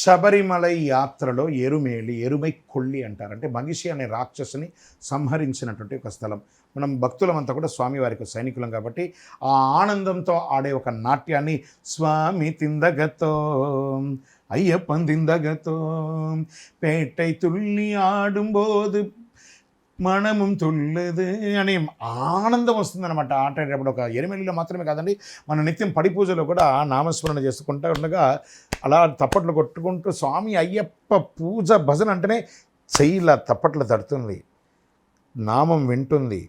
శబరిమలై యాత్రలో ఎరుమై కొల్లి అంటారు. అంటే మహిషి అనే రాక్షసుని సంహరించినటువంటి ఒక స్థలం. మనం భక్తులమంతా కూడా స్వామివారికి సైనికులం కాబట్టి ఆ ఆనందంతో ఆడే ఒక నాట్యాన్ని స్వామి తిందగతో అయ్యప్పన్ తిందగతో పేటై తుల్లి ఆడుంబోదు మనము తుల్లదు అని ఆనందం వస్తుందన్నమాట. ఆటేటప్పుడు ఒక ఎరిమెల్లిలో మాత్రమే కాదండి, మన నిత్యం పడి పూజలో కూడా నామస్మరణ చేసుకుంటూ ఉండగా అలా తప్పట్లు కొట్టుకుంటూ స్వామి అయ్యప్ప పూజ భజన అంటేనే చెయ్యిలా తప్పట్లు తడుతుంది, నామం వింటుంది,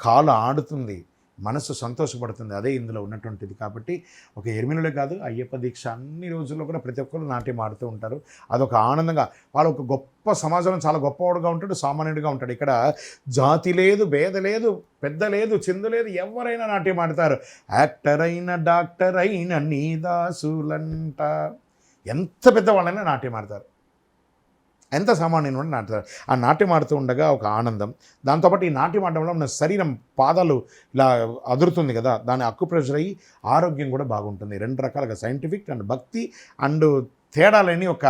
కాలు ఆడుతుంది, మనసు సంతోషపడుతుంది. అదే ఇందులో ఉన్నటువంటిది. కాబట్టి ఒక ఎరిమినులే కాదు, అయ్యప్ప దీక్ష అన్ని రోజుల్లో కూడా ప్రతి ఒక్కరు నాట్యం ఆడుతూ ఉంటారు. అదొక ఆనందంగా, వాళ్ళు ఒక గొప్ప సమాజంలో చాలా గొప్పవాడుగా ఉంటాడు, సామాన్యుడిగా ఉంటాడు. ఇక్కడ జాతి లేదు, భేద లేదు, పెద్ద లేదు, చిందు లేదు, ఎవరైనా నాట్యం ఆడతారు. యాక్టర్ అయిన డాక్టర్ అయిన నీదాసులంట, ఎంత పెద్దవాళ్ళైనా నాట్యం ఆడతారు, ఎంత సామాన్యుని నుండి నాటుతారు. ఆ నాట్యం ఆడుతూ ఉండగా ఒక ఆనందం. దాంతోపాటు ఈ నాట్యం ఆడడంలో మన శరీరం పాదాలు ఇలా అదురుతుంది కదా, దాని అక్యుప్రెషర్ అయ్యి ఆరోగ్యం కూడా బాగుంటుంది. రెండు రకాలుగా సైంటిఫిక్ అండ్ భక్తి అండ్ తేడాలని ఒక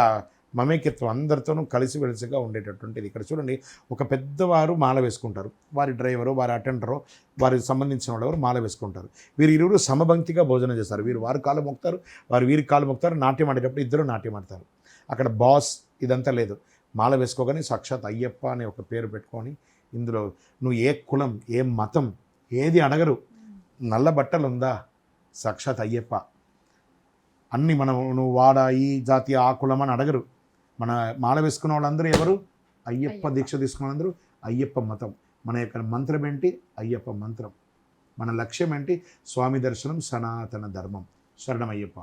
మమేకత్వం, అందరితోనూ కలిసిమెలిసిగా ఉండేటటువంటిది. ఇక్కడ చూడండి, ఒక పెద్దవారు మాల వేసుకుంటారు, వారి డ్రైవరు, వారి అటెండరు, వారికి సంబంధించిన వాళ్ళు మాల వేసుకుంటారు. వీరు ఇరువురు సమభంక్తిగా భోజనం చేస్తారు. వీరు వారి కాలు మొక్కుతారు, వారు వీరి కాలు మొక్కుతారు. నాట్యం ఆడేటప్పుడు ఇద్దరు నాట్యం ఆడతారు. అక్కడ బాస్ ఇదంతా లేదు. మాల వేసుకోగానే సాక్షాత్ అయ్యప్ప అనే ఒక పేరు పెట్టుకొని, ఇందులో నువ్వు ఏ కులం, ఏ మతం, ఏది అడగరు. నల్ల బట్టలు ఉందా, సాక్షాత్ అయ్యప్ప. అన్నీ మనం నువ్వు వాడ, ఈ జాతి, ఆ కులం అని అడగరు. మన మాల వేసుకున్న వాళ్ళందరూ ఎవరు? అయ్యప్ప దీక్ష తీసుకున్న వాళ్ళందరూ అయ్యప్ప మతం. మన యొక్క మంత్రం ఏంటి? అయ్యప్ప మంత్రం. మన లక్ష్యం ఏంటి? స్వామి దర్శనం, సనాతన ధర్మం. శరణం అయ్యప్ప.